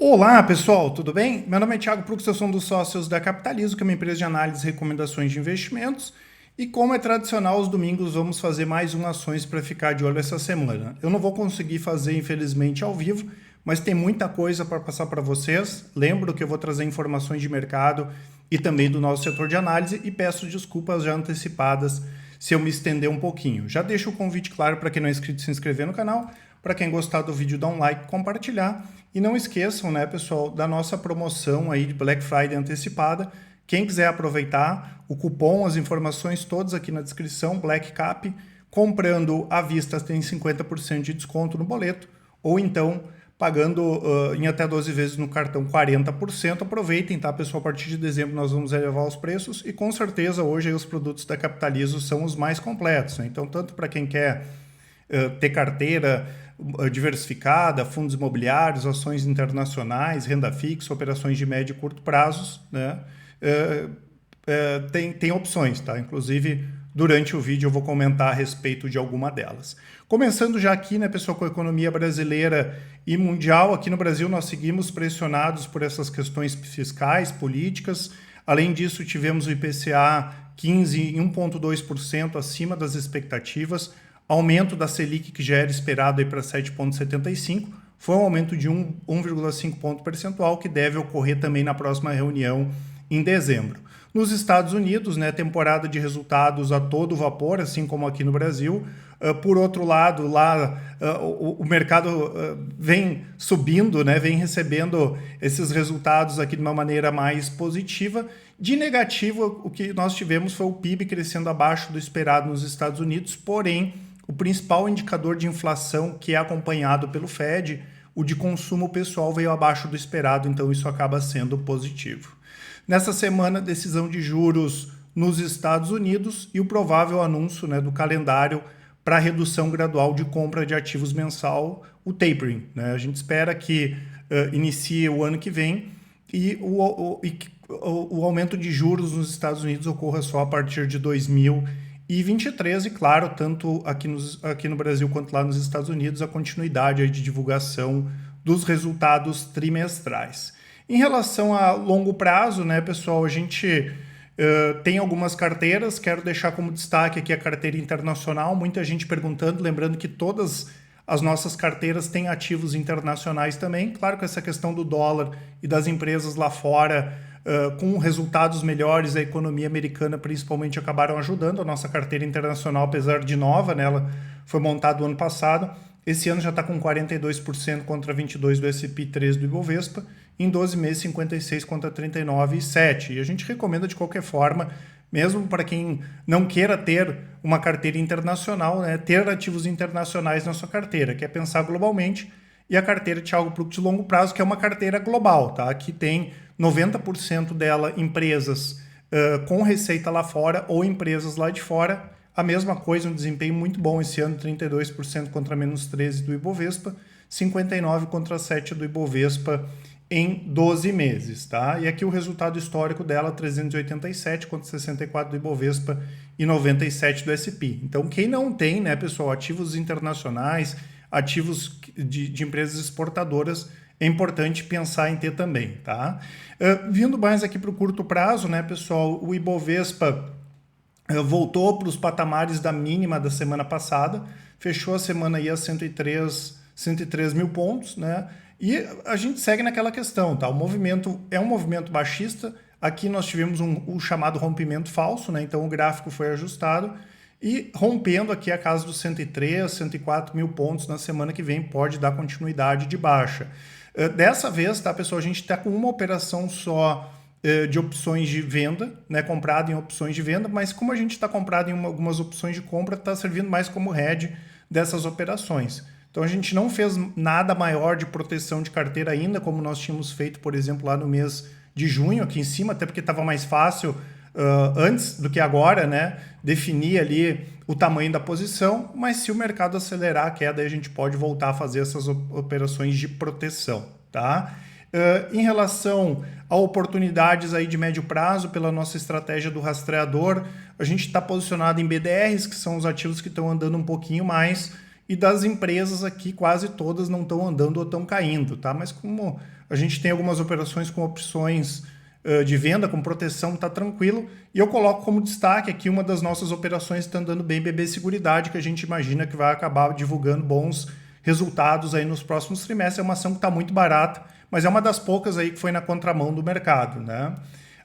Olá pessoal, tudo bem? Meu nome é Thiago Prux, eu sou um dos sócios da Capitalizo, que é uma empresa de análise e recomendações de investimentos. E como é tradicional, aos domingos vamos fazer mais ações para ficar de olho essa semana. Eu não vou conseguir fazer, infelizmente, ao vivo, mas tem muita coisa para passar para vocês. Lembro que eu vou trazer informações de mercado e também do nosso setor de análise e peço desculpas já antecipadas se eu me estender um pouquinho. Já deixo o convite claro para quem não é inscrito se inscrever no canal, para quem gostar do vídeo dar um like, compartilhar. E não esqueçam, né, pessoal, da nossa promoção aí de Black Friday antecipada. Quem quiser aproveitar, o cupom, as informações todas aqui na descrição, Black Cap, comprando à vista tem 50% de desconto no boleto, ou então pagando em até 12 vezes no cartão 40%. Aproveitem, tá, pessoal? A partir de dezembro nós vamos elevar os preços e com certeza hoje aí, os produtos da Capitalizo são os mais completos, né? Então, tanto para quem quer ter carteira diversificada, fundos imobiliários, ações internacionais, renda fixa, operações de médio e curto prazos, né? Tem opções, tá? Inclusive, durante o vídeo eu vou comentar a respeito de alguma delas. Começando já aqui, né, pessoal, com a economia brasileira e mundial. Aqui no Brasil nós seguimos pressionados por essas questões fiscais, políticas. Além disso, tivemos o IPCA 15 em 1,2% acima das expectativas. Aumento da Selic, que já era esperado para 7,75%, foi um aumento de 1,5 ponto percentual, que deve ocorrer também na próxima reunião em dezembro. Nos Estados Unidos, né, temporada de resultados a todo vapor, assim como aqui no Brasil. Por outro lado, lá o mercado vem subindo, né, vem recebendo esses resultados aqui de uma maneira mais positiva. De negativo, o que nós tivemos foi o PIB crescendo abaixo do esperado nos Estados Unidos, porém, o principal indicador de inflação, que é acompanhado pelo Fed, o de consumo pessoal, veio abaixo do esperado, então isso acaba sendo positivo. Nessa semana, decisão de juros nos Estados Unidos e o provável anúncio, né, do calendário para redução gradual de compra de ativos mensal, o tapering, né? A gente espera que inicie o ano que vem e o aumento de juros nos Estados Unidos ocorra só a partir de 2023 e, claro, tanto aqui no Brasil quanto lá nos Estados Unidos, a continuidade aí de divulgação dos resultados trimestrais. Em relação a longo prazo, né, pessoal, a gente tem algumas carteiras. Quero deixar como destaque aqui a carteira internacional. Muita gente perguntando, lembrando que todas as nossas carteiras têm ativos internacionais também. Claro que essa questão do dólar e das empresas lá fora, com resultados melhores, a economia americana principalmente acabaram ajudando a nossa carteira internacional, apesar de nova, né? Ela foi montada no ano passado. Esse ano já está com 42% contra 22% do S&P 3 do Ibovespa. Em 12 meses, 56% contra 39,7%. E a gente recomenda de qualquer forma, mesmo para quem não queira ter uma carteira internacional, né, ter ativos internacionais na sua carteira, que é pensar globalmente. E a carteira Thiago Prux de longo prazo, que é uma carteira global, tá? Que tem 90% dela empresas com receita lá fora ou empresas lá de fora. A mesma coisa, um desempenho muito bom esse ano, 32% contra menos 13% do Ibovespa, 59% contra 7% do Ibovespa em 12 meses, tá? E aqui o resultado histórico dela, 387 contra 64 do Ibovespa e 97 do S&P. Então, quem não tem, né, pessoal, ativos internacionais, ativos de empresas exportadoras, é importante pensar em ter também, tá? Vindo mais aqui para o curto prazo, né, pessoal, o Ibovespa voltou para os patamares da mínima da semana passada, fechou a semana aí a 103 mil pontos, né? E a gente segue naquela questão, tá? O movimento é um movimento baixista. Aqui nós tivemos o chamado rompimento falso, né? Então o gráfico foi ajustado e rompendo aqui a casa dos 103, 104 mil pontos na semana que vem, pode dar continuidade de baixa. Dessa vez, tá, pessoal, a gente está com uma operação só de opções de venda, né, comprado em opções de venda, mas como a gente está comprado em algumas opções de compra, está servindo mais como hedge dessas operações. Então a gente não fez nada maior de proteção de carteira ainda, como nós tínhamos feito, por exemplo, lá no mês de junho, aqui em cima, até porque estava mais fácil antes do que agora, né, definir ali o tamanho da posição, mas se o mercado acelerar a queda, a gente pode voltar a fazer essas operações de proteção, tá? Em relação a oportunidades aí de médio prazo, pela nossa estratégia do rastreador, a gente está posicionado em BDRs, que são os ativos que estão andando um pouquinho mais, e das empresas aqui quase todas não estão andando ou estão caindo, tá? Mas como a gente tem algumas operações com opções de venda, com proteção, está tranquilo. E eu coloco como destaque aqui uma das nossas operações que está andando bem, BB Seguridade, que a gente imagina que vai acabar divulgando bons resultados aí nos próximos trimestres. É uma ação que está muito barata, mas é uma das poucas aí que foi na contramão do mercado, né?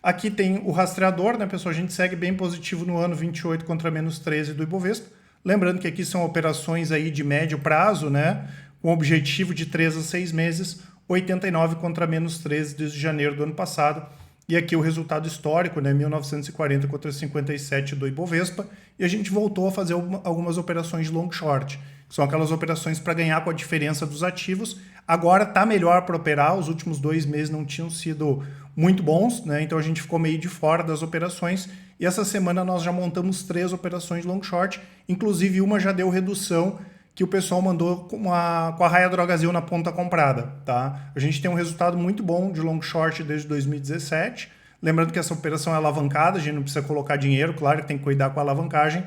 Aqui tem o rastreador, né, pessoal? A gente segue bem positivo no ano 28 contra menos 13 do Ibovespa. Lembrando que aqui são operações aí de médio prazo, né? Com objetivo de 3 a 6 meses, 89 contra menos 13 desde janeiro do ano passado. E aqui o resultado histórico, né, 1940 contra 57 do Ibovespa, e a gente voltou a fazer algumas operações de long short, que são aquelas operações para ganhar com a diferença dos ativos. Agora está melhor para operar, os últimos 2 meses não tinham sido muito bons, né? Então a gente ficou meio de fora das operações, e essa semana nós já montamos 3 operações de long short, inclusive uma já deu redução, que o pessoal mandou com a Raia Drogasil na ponta comprada, tá? A gente tem um resultado muito bom de long short desde 2017. Lembrando que essa operação é alavancada, a gente não precisa colocar dinheiro, claro, tem que cuidar com a alavancagem.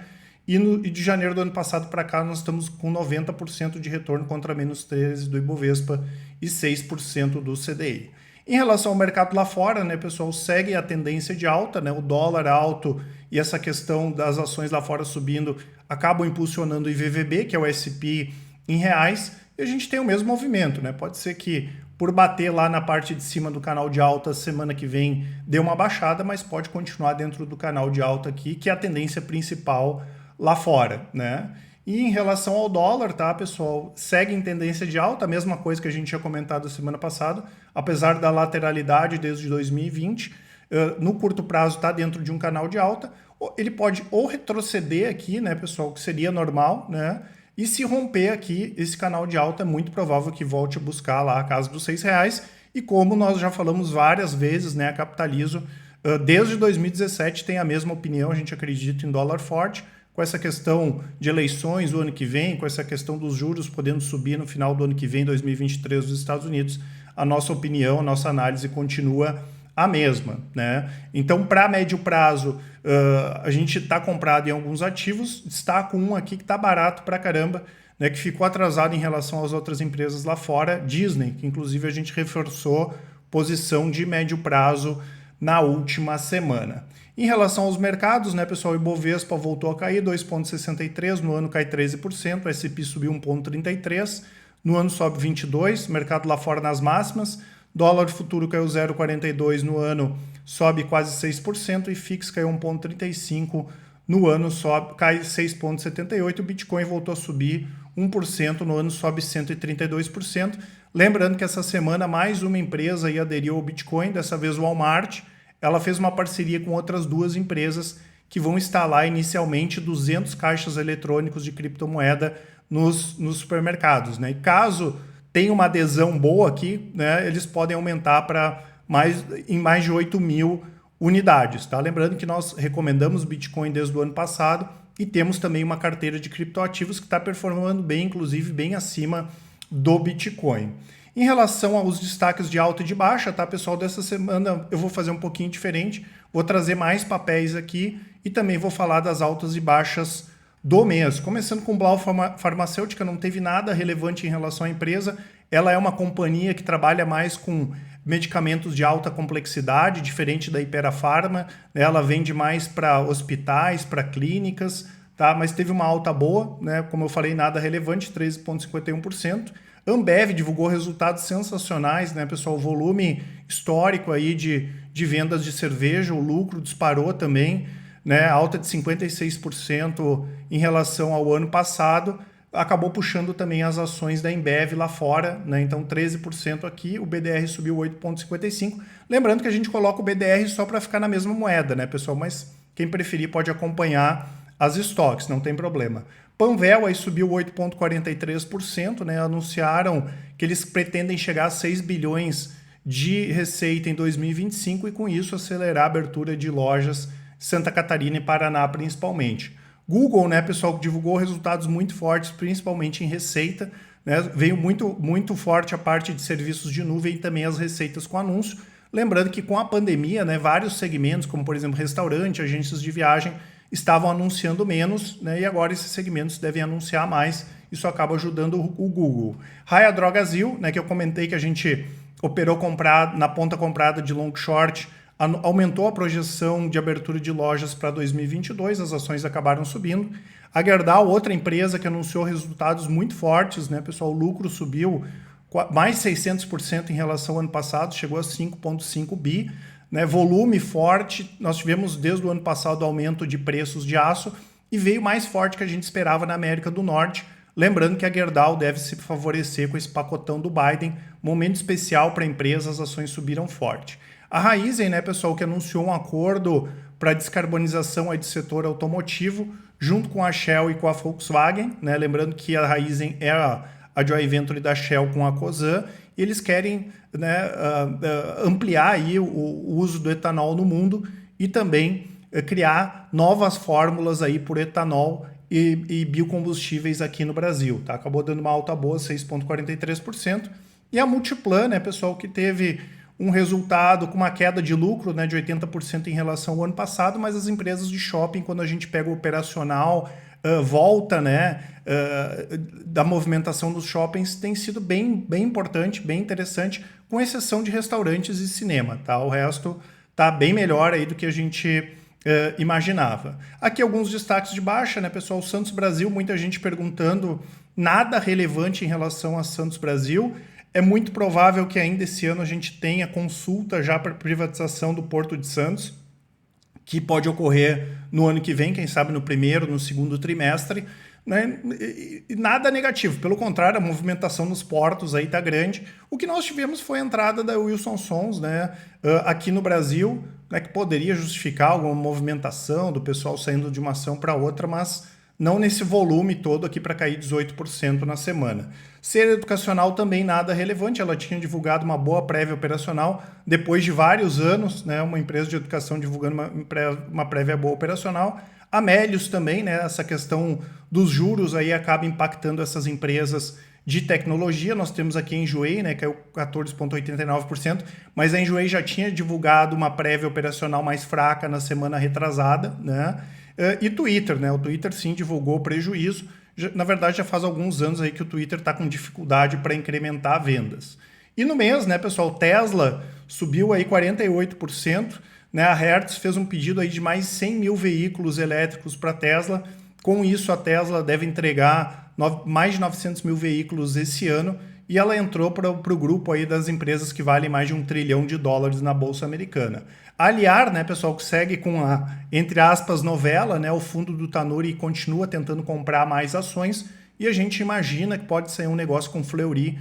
E de janeiro do ano passado para cá, nós estamos com 90% de retorno contra menos 13 do Ibovespa e 6% do CDI. Em relação ao mercado lá fora, né, pessoal, segue a tendência de alta, né? O dólar alto e essa questão das ações lá fora subindo acabam impulsionando o IVVB, que é o SP em reais, e a gente tem o mesmo movimento, né? Pode ser que por bater lá na parte de cima do canal de alta semana que vem dê uma baixada, mas pode continuar dentro do canal de alta aqui, que é a tendência principal lá fora, né? E em relação ao dólar, tá, pessoal, segue em tendência de alta, a mesma coisa que a gente tinha comentado semana passada, apesar da lateralidade desde 2020, no curto prazo está dentro de um canal de alta, ele pode ou retroceder aqui, né, pessoal, que seria normal, né, e se romper aqui esse canal de alta, é muito provável que volte a buscar lá a casa dos R$6, e como nós já falamos várias vezes, né, a Capitalizo, desde 2017 tem a mesma opinião, a gente acredita em dólar forte, com essa questão de eleições o ano que vem, com essa questão dos juros podendo subir no final do ano que vem, 2023, dos Estados Unidos, a nossa opinião, a nossa análise continua a mesma, né? Então, para médio prazo, a gente está comprado em alguns ativos, destaco um aqui que está barato para caramba, né, que ficou atrasado em relação às outras empresas lá fora, Disney, que inclusive a gente reforçou posição de médio prazo na última semana. Em relação aos mercados, né, pessoal, o Ibovespa voltou a cair 2,63%, no ano cai 13%, o S&P subiu 1,33%, no ano sobe 22%, mercado lá fora nas máximas, dólar futuro caiu 0,42%, no ano sobe quase 6%, e FIX caiu 1,35%, no ano cai 6,78%, o Bitcoin voltou a subir 1%, no ano sobe 132%. Lembrando que essa semana mais uma empresa aí aderiu ao Bitcoin, dessa vez o Walmart. Ela fez uma parceria com outras 2 empresas que vão instalar inicialmente 200 caixas eletrônicos de criptomoeda nos supermercados, né? E caso tenha uma adesão boa aqui, né, eles podem aumentar para mais de 8 mil unidades, tá? Lembrando que nós recomendamos Bitcoin desde o ano passado e temos também uma carteira de criptoativos que está performando bem, inclusive bem acima do Bitcoin. Em relação aos destaques de alta e de baixa, tá, pessoal, dessa semana eu vou fazer um pouquinho diferente, vou trazer mais papéis aqui e também vou falar das altas e baixas do mês. Começando com Blau Farmacêutica, não teve nada relevante em relação à empresa, ela é uma companhia que trabalha mais com medicamentos de alta complexidade, diferente da Hypera Pharma, né? Ela vende mais para hospitais, para clínicas, tá? Mas teve uma alta boa, né? Como eu falei, nada relevante, 13,51%. Ambev divulgou resultados sensacionais, né, pessoal? O volume histórico aí de vendas de cerveja, o lucro disparou também, né? Alta de 56% em relação ao ano passado, acabou puxando também as ações da Ambev lá fora, né? Então 13% aqui, o BDR subiu 8,55%. Lembrando que a gente coloca o BDR só para ficar na mesma moeda, né, pessoal? Mas quem preferir pode acompanhar as estoques, não tem problema. Panvel aí subiu 8,43%, né? Anunciaram que eles pretendem chegar a 6 bilhões de receita em 2025 e com isso acelerar a abertura de lojas Santa Catarina e Paraná principalmente. Google, né, pessoal, divulgou resultados muito fortes, principalmente em receita, né? Veio muito forte a parte de serviços de nuvem e também as receitas com anúncio. Lembrando que com a pandemia, né, vários segmentos, como por exemplo restaurante, agências de viagem, estavam anunciando menos, né, e agora esses segmentos devem anunciar mais. isso acaba ajudando o Google. Raia Drogasil, né, que eu comentei que a gente operou na ponta comprada de long short, aumentou a projeção de abertura de lojas para 2022, as ações acabaram subindo. A Gerdau, outra empresa que anunciou resultados muito fortes, né, pessoal, o lucro subiu mais 600% em relação ao ano passado, chegou a 5,5 bi, né, volume forte, nós tivemos desde o ano passado aumento de preços de aço e veio mais forte que a gente esperava na América do Norte. Lembrando que a Gerdau deve se favorecer com esse pacotão do Biden, momento especial para a empresa, as ações subiram forte. A Raízen, né, pessoal, que anunciou um acordo para descarbonização aí do setor automotivo, junto com a Shell e com a Volkswagen, né, lembrando que a Raízen é a joint venture da Shell com a Cosan, e eles querem, né, ampliar aí o uso do etanol no mundo e também criar novas fórmulas aí por etanol e biocombustíveis aqui no Brasil. Tá? Acabou dando uma alta boa, 6,43%. E a Multiplan, né, pessoal, que teve um resultado com uma queda de lucro, né, de 80% em relação ao ano passado, mas as empresas de shopping, quando a gente pega o operacional, volta, né, da movimentação dos shoppings, tem sido bem importante, bem interessante, com exceção de restaurantes e cinema. Tá? O resto está bem melhor aí do que a gente imaginava. Aqui alguns destaques de baixa, né, pessoal? Santos Brasil, muita gente perguntando, nada relevante em relação a Santos Brasil. É muito provável que ainda esse ano a gente tenha consulta já para privatização do Porto de Santos, que pode ocorrer no ano que vem, quem sabe no primeiro, no segundo trimestre, né? E nada negativo, pelo contrário, a movimentação nos portos aí está grande. O que nós tivemos foi a entrada da Wilson Sons, né, aqui no Brasil, né, que poderia justificar alguma movimentação do pessoal saindo de uma ação para outra, mas não nesse volume todo aqui para cair 18% na semana. Ser Educacional também nada relevante, ela tinha divulgado uma boa prévia operacional depois de vários anos, né, uma empresa de educação divulgando uma prévia boa operacional. A Melius também, né, essa questão dos juros aí acaba impactando essas empresas de tecnologia. Nós temos aqui a Enjoei, né, que é o 14,89%, mas a Enjoei já tinha divulgado uma prévia operacional mais fraca na semana retrasada, né? E Twitter, né? O Twitter sim divulgou prejuízo. Na verdade, já faz alguns anos aí que o Twitter está com dificuldade para incrementar vendas. E no mês, né, pessoal, Tesla subiu aí 48%, né? A Hertz fez um pedido aí de mais 100 mil veículos elétricos para a Tesla. Com isso, a Tesla deve entregar mais de 900 mil veículos esse ano e ela entrou para o grupo aí das empresas que valem mais de $1 trilhão na Bolsa Americana. A Aliar, né, pessoal, que segue com a, entre aspas, novela, né, o fundo do Tanuri continua tentando comprar mais ações e a gente imagina que pode sair um negócio com Fleury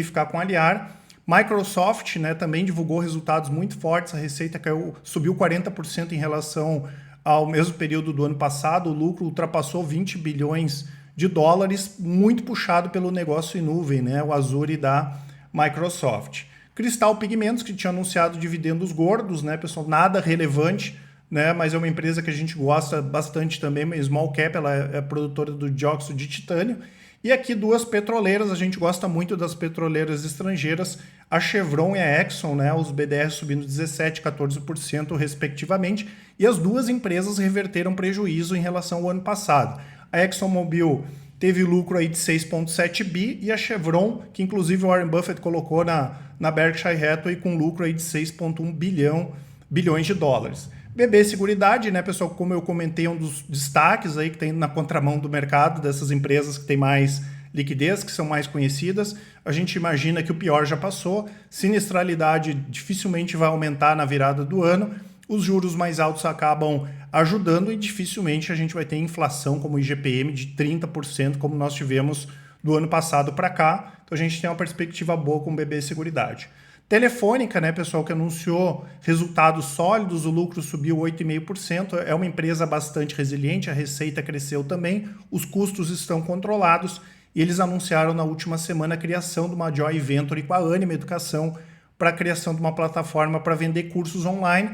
ficar com a Aliar. Microsoft, né, também divulgou resultados muito fortes, a receita subiu 40% em relação ao mesmo período do ano passado, o lucro ultrapassou 20 bilhões de dólares, muito puxado pelo negócio em nuvem, né, o Azure da Microsoft. Cristal Pigmentos, que tinha anunciado dividendos gordos, né, pessoal, nada relevante, né, mas é uma empresa que a gente gosta bastante também, uma small cap, ela é produtora do dióxido de titânio. E aqui duas petroleiras, a gente gosta muito das petroleiras estrangeiras, a Chevron e a Exxon, né, os BDR subindo 17% e 14% respectivamente, e as duas empresas reverteram prejuízo em relação ao ano passado. A ExxonMobil teve lucro aí de 6,7 bi e a Chevron, que inclusive o Warren Buffett colocou na Berkshire Hathaway com lucro aí de 6,1 bilhões de dólares. BB Seguridade, né, pessoal, como eu comentei, é um dos destaques aí que tem na contramão do mercado dessas empresas que têm mais liquidez, que são mais conhecidas. A gente imagina que o pior já passou, sinistralidade dificilmente vai aumentar na virada do ano, os juros mais altos acabam ajudando e dificilmente a gente vai ter inflação como o IGPM de 30%, como nós tivemos do ano passado para cá. Então a gente tem uma perspectiva boa com o BB Seguridade. Telefônica, né, pessoal, que anunciou resultados sólidos, o lucro subiu 8,5%, é uma empresa bastante resiliente, a receita cresceu também, os custos estão controlados e eles anunciaram na última semana a criação de uma joint venture com a Anima Educação para a criação de uma plataforma para vender cursos online.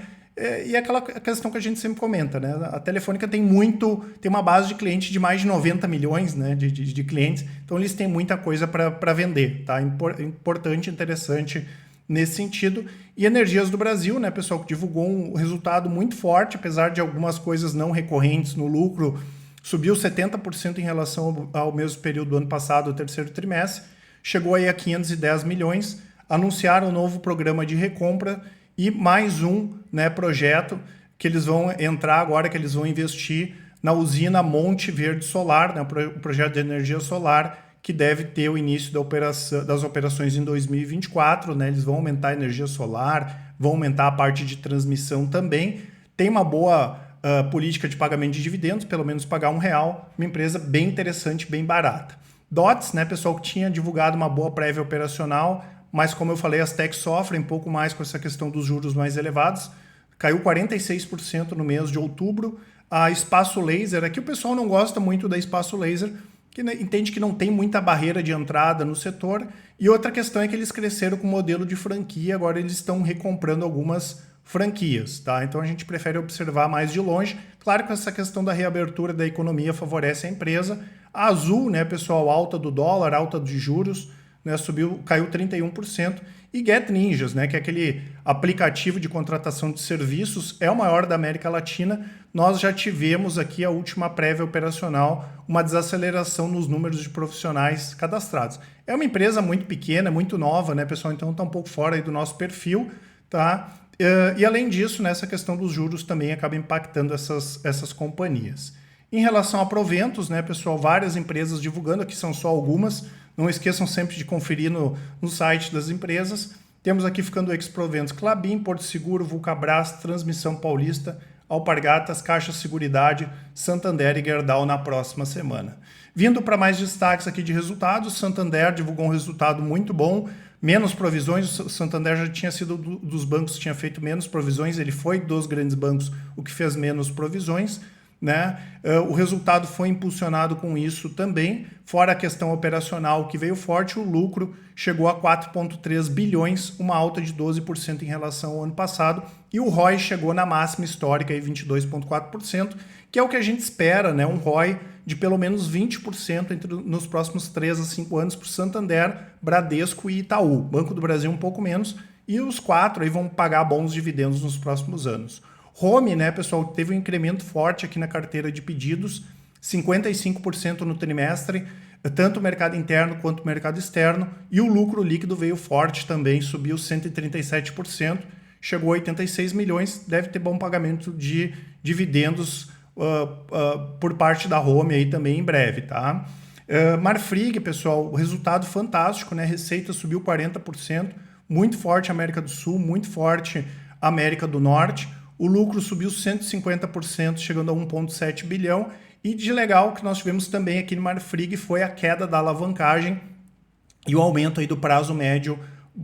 E aquela questão que a gente sempre comenta, né? A Telefônica tem uma base de clientes de mais de 90 milhões, né, de clientes, então eles têm muita coisa para vender, tá? Importante, interessante nesse sentido. E Energias do Brasil, né, pessoal, que divulgou um resultado muito forte, apesar de algumas coisas não recorrentes no lucro subiu 70% em relação ao mesmo período do ano passado, o terceiro trimestre, chegou aí a 510 milhões, anunciaram um novo programa de recompra e mais um, né, projeto que eles vão entrar agora, que eles vão investir na usina Monte Verde Solar, né, o projeto de energia solar, que deve ter o início das operações em 2024, né? Eles vão aumentar a energia solar, vão aumentar a parte de transmissão também. Tem uma boa política de pagamento de dividendos, pelo menos pagar R$1, uma empresa bem interessante, bem barata. DOTS, né, pessoal, que tinha divulgado uma boa prévia operacional, mas como eu falei, as techs sofrem um pouco mais com essa questão dos juros mais elevados, caiu 46% no mês de outubro. A Espaço Laser, aqui o pessoal não gosta muito da Espaço Laser, que entende que não tem muita barreira de entrada no setor. E outra questão é que eles cresceram com o modelo de franquia, agora eles estão recomprando algumas franquias, tá? Então a gente prefere observar mais de longe. Claro que essa questão da reabertura da economia favorece a empresa. A Azul, né, pessoal, alta do dólar, alta de juros, né, caiu 31%. E Get Ninjas, né, que é aquele aplicativo de contratação de serviços, é o maior da América Latina. Nós já tivemos aqui a última prévia operacional, uma desaceleração nos números de profissionais cadastrados. É uma empresa muito pequena, muito nova, né, pessoal? Então está um pouco fora aí do nosso perfil, tá? E além disso, né, essa questão dos juros também acaba impactando essas companhias. Em relação a proventos, né, pessoal, várias empresas divulgando, aqui são só algumas, não esqueçam sempre de conferir no site das empresas. Temos aqui ficando ex-proventos Klabin, Porto Seguro, Vulcabras, Transmissão Paulista, Alpargatas, Caixa Seguridade, Santander e Gerdau na próxima semana. Vindo para mais destaques aqui de resultados, Santander divulgou um resultado muito bom, menos provisões. O Santander já tinha sido dos bancos que tinha feito menos provisões, ele foi dos grandes bancos o que fez menos provisões, né? O resultado foi impulsionado com isso também, fora a questão operacional que veio forte, o lucro chegou a 4,3 bilhões, uma alta de 12% em relação ao ano passado, e o ROI chegou na máxima histórica, 22,4%, que é o que a gente espera, né? Um ROI de pelo menos 20% nos próximos 3 a 5 anos para o Santander, Bradesco e Itaú. Banco do Brasil um pouco menos, e os 4 aí vão pagar bons dividendos nos próximos anos. Home, né, pessoal, teve um incremento forte aqui na carteira de pedidos, 55% no trimestre, tanto o mercado interno quanto o mercado externo, e o lucro líquido veio forte também, subiu 137%, chegou a 86 milhões, deve ter bom pagamento de dividendos por parte da Home aí também em breve, tá? Marfrig, pessoal, resultado fantástico, né? Receita subiu 40%, muito forte América do Sul, muito forte América do Norte. O lucro subiu 150%, chegando a 1,7 bilhão. E de legal que nós tivemos também aqui no Marfrig foi a queda da alavancagem e o aumento aí do prazo médio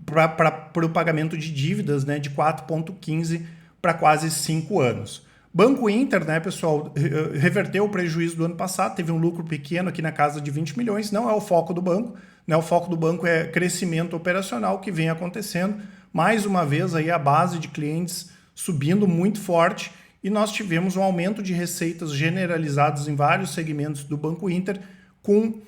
para o pagamento de dívidas, né, de 4,15 para quase 5 anos. Banco Inter, né, pessoal, reverteu o prejuízo do ano passado, teve um lucro pequeno aqui na casa de 20 milhões, não é o foco do banco, né, o foco do banco é crescimento operacional que vem acontecendo. Mais uma vez aí a base de clientes subindo muito forte e nós tivemos um aumento de receitas generalizados em vários segmentos do Banco Inter, com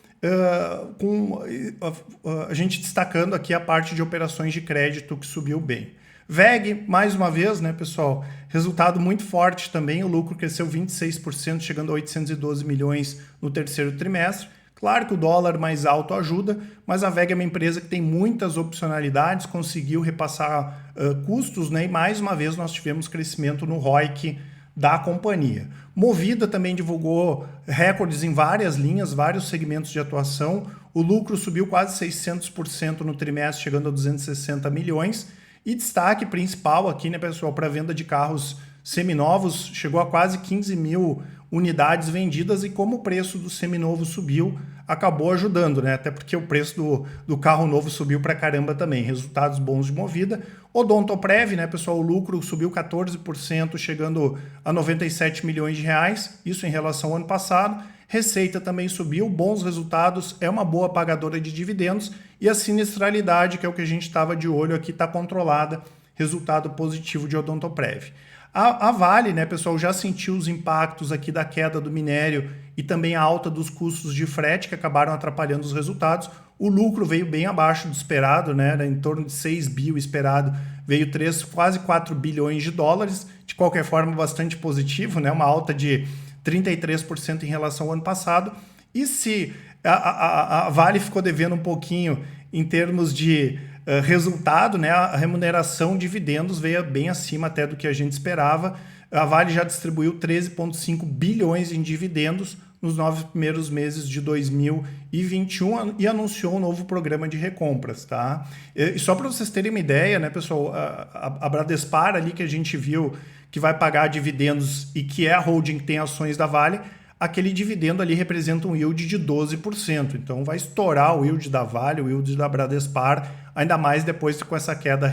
a gente destacando aqui a parte de operações de crédito que subiu bem. VEG, mais uma vez, né, pessoal, resultado muito forte também, o lucro cresceu 26%, chegando a 812 milhões no terceiro trimestre. Claro que o dólar mais alto ajuda, mas a VEG é uma empresa que tem muitas opcionalidades, conseguiu repassar custos, né? E mais uma vez nós tivemos crescimento no ROIC da companhia. Movida também divulgou recordes em várias linhas, vários segmentos de atuação. O lucro subiu quase 600% no trimestre, chegando a 260 milhões. E destaque principal aqui, né, pessoal, para a venda de carros seminovos, chegou a quase 15 mil unidades vendidas, e como o preço do seminovo subiu, acabou ajudando, né? Até porque o preço do carro novo subiu pra caramba também. Resultados bons de Movida. Odontoprev, né, pessoal, o lucro subiu 14%, chegando a 97 milhões de reais, isso em relação ao ano passado. Receita também subiu, bons resultados, é uma boa pagadora de dividendos, e a sinistralidade, que é o que a gente estava de olho aqui, está controlada, resultado positivo de Odontoprev. A Vale, né, pessoal, já sentiu os impactos aqui da queda do minério e também a alta dos custos de frete, que acabaram atrapalhando os resultados. O lucro veio bem abaixo do esperado, né, em torno de 6 bi esperado, veio quase 4 bilhões de dólares, de qualquer forma bastante positivo, né, uma alta de 33% em relação ao ano passado. E se a Vale ficou devendo um pouquinho em termos de resultado, né, a remuneração dividendos veio bem acima até do que a gente esperava. A Vale já distribuiu 13,5 bilhões em dividendos nos 9 primeiros meses de 2021 e anunciou um novo programa de recompras, tá? E só para vocês terem uma ideia, né, pessoal, a Bradespar ali que a gente viu que vai pagar dividendos e que é a holding que tem ações da Vale, aquele dividendo ali representa um yield de 12%. Então vai estourar o yield da Vale, o yield da Bradespar, ainda mais depois com essa queda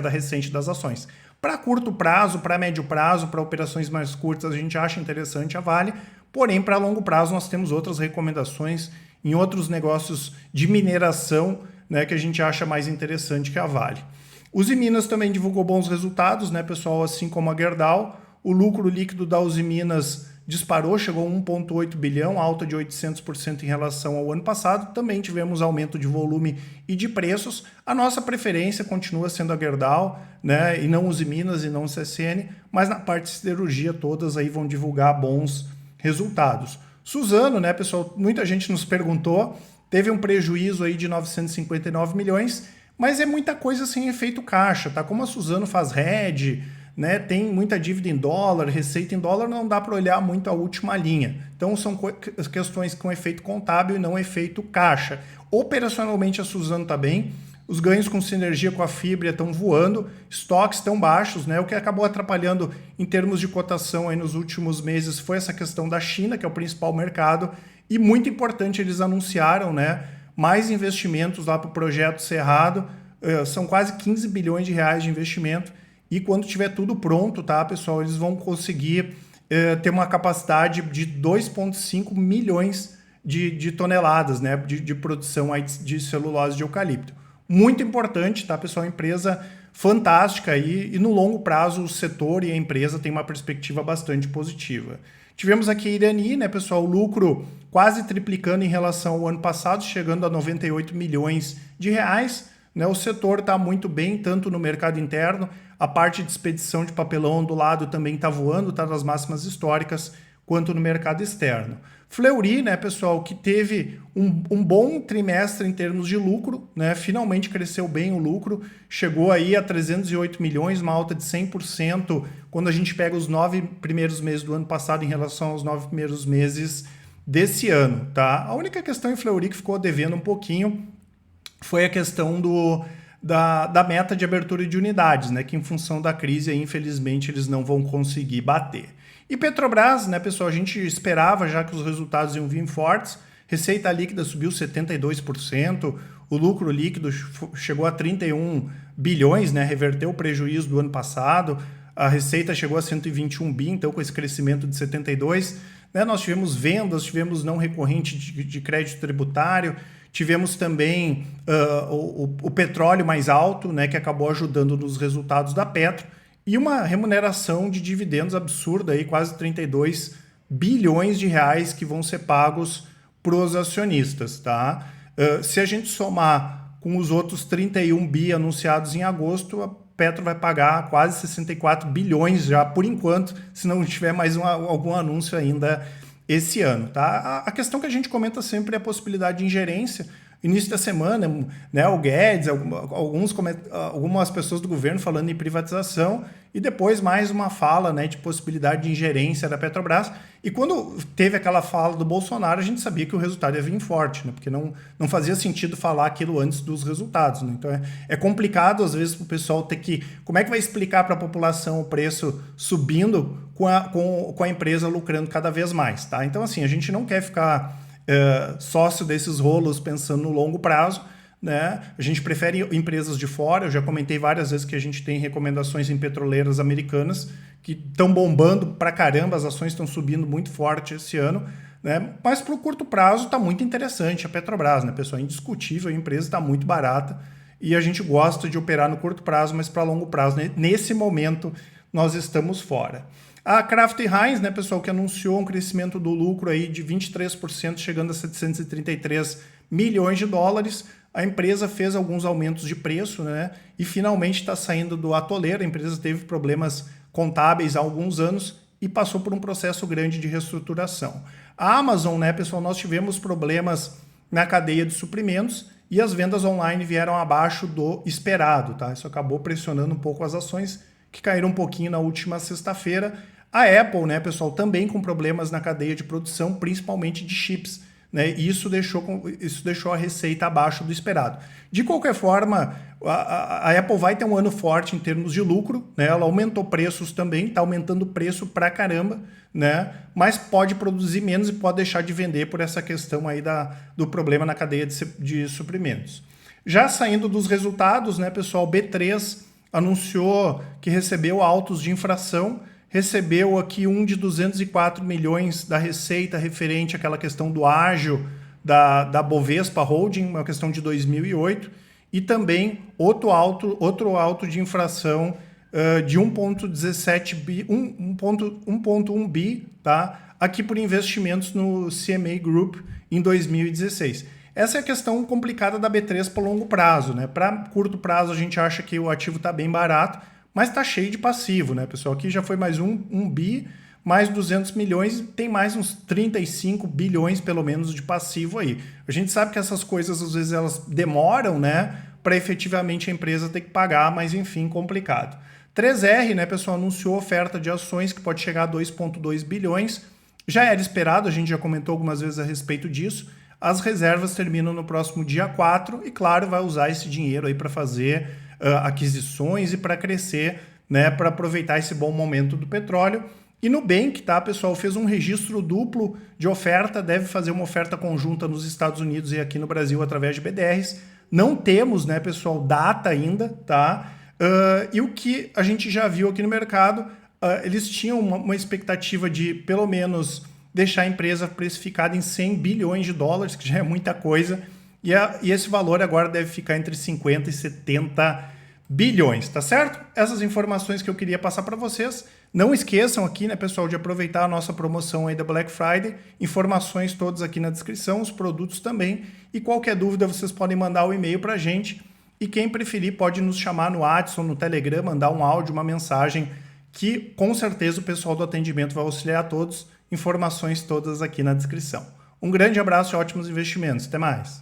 recente das ações. Para curto prazo, para médio prazo, para operações mais curtas, a gente acha interessante a Vale, porém para longo prazo nós temos outras recomendações em outros negócios de mineração, né, que a gente acha mais interessante que a Vale. Uzi Minas também divulgou bons resultados, né, pessoal, assim como a Gerdau. O lucro líquido da Uzi Minas disparou, chegou a 1,8 bilhão, alta de 800% em relação ao ano passado. Também tivemos aumento de volume e de preços. A nossa preferência continua sendo a Gerdau, né, e não Uzi Minas e não o CSN, mas na parte de siderurgia todas aí vão divulgar bons resultados. Suzano, né, pessoal, muita gente nos perguntou, teve um prejuízo aí de 959 milhões, mas é muita coisa sem efeito caixa, tá? Como a Suzano faz hedge, né, tem muita dívida em dólar, receita em dólar, não dá para olhar muito a última linha. Então são questões com efeito contábil e não efeito caixa. Operacionalmente a Suzano está bem, os ganhos com sinergia com a Fibria estão voando, estoques estão baixos, né? O que acabou atrapalhando em termos de cotação aí nos últimos meses foi essa questão da China, que é o principal mercado, e muito importante, eles anunciaram, né, mais investimentos lá para o projeto Cerrado, são quase 15 bilhões de reais de investimento. E quando tiver tudo pronto, tá, pessoal, eles vão conseguir ter uma capacidade de 2,5 milhões de toneladas, né, de produção aí de celulose de eucalipto. Muito importante, tá, pessoal? Empresa fantástica aí, e no longo prazo o setor e a empresa tem uma perspectiva bastante positiva. Tivemos aqui a Irani, né, pessoal, o lucro quase triplicando em relação ao ano passado, chegando a 98 milhões de reais. Né, o setor está muito bem, tanto no mercado interno, a parte de expedição de papelão ondulado também está voando, está nas máximas históricas, quanto no mercado externo. Fleury, né, pessoal, que teve um bom trimestre em termos de lucro, né, finalmente cresceu bem o lucro, chegou aí a 308 milhões, uma alta de 100%, quando a gente pega os 9 primeiros meses do ano passado em relação aos 9 primeiros meses desse ano. Tá? A única questão em Fleury que ficou devendo um pouquinho foi a questão da meta de abertura de unidades, né, que em função da crise, aí, infelizmente, eles não vão conseguir bater. E Petrobras, né, pessoal, a gente esperava já que os resultados iam vir fortes, receita líquida subiu 72%, o lucro líquido chegou a 31 bilhões, né, reverteu o prejuízo do ano passado, a receita chegou a 121 bi, então com esse crescimento de 72%, né, nós tivemos vendas, tivemos não recorrente de crédito tributário, tivemos também o petróleo mais alto, né, que acabou ajudando nos resultados da Petro, e uma remuneração de dividendos absurda, aí, quase 32 bilhões de reais que vão ser pagos para os acionistas. Tá? Se a gente somar com os outros 31 bi anunciados em agosto, a Petro vai pagar quase 64 bilhões já, por enquanto, se não tiver mais algum anúncio ainda esse ano. Tá? A questão que a gente comenta sempre é a possibilidade de ingerência. Início da semana, né, o Guedes, algumas pessoas do governo falando em privatização, e depois mais uma fala, né, de possibilidade de ingerência da Petrobras. E quando teve aquela fala do Bolsonaro, a gente sabia que o resultado ia vir forte, né, porque não fazia sentido falar aquilo antes dos resultados. Né? Então é complicado, às vezes, para o pessoal ter que... Como é que vai explicar para a população o preço subindo com a empresa lucrando cada vez mais? Tá? Então, assim, a gente não quer ficar... sócio desses rolos pensando no longo prazo, né? A gente prefere empresas de fora. Eu já comentei várias vezes que a gente tem recomendações em petroleiras americanas que estão bombando pra caramba, as ações estão subindo muito forte esse ano, né? Mas para o curto prazo está muito interessante a Petrobras, né, pessoal? É indiscutível, a empresa está muito barata e a gente gosta de operar no curto prazo, mas para longo prazo, né? Nesse momento, nós estamos fora. A Kraft Heinz, né, pessoal, que anunciou um crescimento do lucro aí de 23%, chegando a 733 milhões de dólares. A empresa fez alguns aumentos de preço, né, e finalmente está saindo do atoleiro. A empresa teve problemas contábeis há alguns anos e passou por um processo grande de reestruturação. A Amazon, né, pessoal, nós tivemos problemas na cadeia de suprimentos e as vendas online vieram abaixo do esperado, tá? Isso acabou pressionando um pouco as ações, que caíram um pouquinho na última sexta-feira. A Apple, né, pessoal, também com problemas na cadeia de produção, principalmente de chips, né? E isso deixou a receita abaixo do esperado. De qualquer forma, a Apple vai ter um ano forte em termos de lucro, né? Ela aumentou preços também, está aumentando o preço pra caramba, né? Mas pode produzir menos e pode deixar de vender por essa questão aí do problema na cadeia de suprimentos. Já saindo dos resultados, né, pessoal, B3 anunciou que recebeu autos de infração, recebeu aqui um de 204 milhões da receita referente àquela questão do ágio da Bovespa Holding, uma questão de 2008, e também outro auto de infração de 1,17 bi, 1,1 bi, tá? Aqui por investimentos no CMA Group em 2016. Essa é a questão complicada da B3 para longo prazo, né? Para curto prazo a gente acha que o ativo está bem barato, mas está cheio de passivo, né, pessoal? Aqui já foi mais um bi, mais 200 milhões, tem mais uns 35 bilhões, pelo menos, de passivo aí. A gente sabe que essas coisas, às vezes, elas demoram, né, para efetivamente a empresa ter que pagar, mas, enfim, complicado. 3R, né, pessoal, anunciou oferta de ações que pode chegar a 2,2 bilhões. Já era esperado, a gente já comentou algumas vezes a respeito disso. As reservas terminam no próximo dia 4 e, claro, vai usar esse dinheiro aí para fazer aquisições e para crescer, né, para aproveitar esse bom momento do petróleo. E Nubank, tá, pessoal, fez um registro duplo de oferta, deve fazer uma oferta conjunta nos Estados Unidos e aqui no Brasil através de BDRs. Não temos, né, pessoal, data ainda, tá? E o que a gente já viu aqui no mercado, eles tinham uma expectativa de, pelo menos, deixar a empresa precificada em 100 bilhões de dólares, que já é muita coisa, e esse valor agora deve ficar entre 50 e 70 bilhões, tá certo? Essas informações que eu queria passar para vocês. Não esqueçam aqui, né, pessoal, de aproveitar a nossa promoção aí da Black Friday. Informações todas aqui na descrição, os produtos também. E qualquer dúvida, vocês podem mandar o e-mail para a gente. E quem preferir pode nos chamar no WhatsApp ou no Telegram, mandar um áudio, uma mensagem, que com certeza o pessoal do atendimento vai auxiliar a todos. Informações todas aqui na descrição. Um grande abraço e ótimos investimentos. Até mais!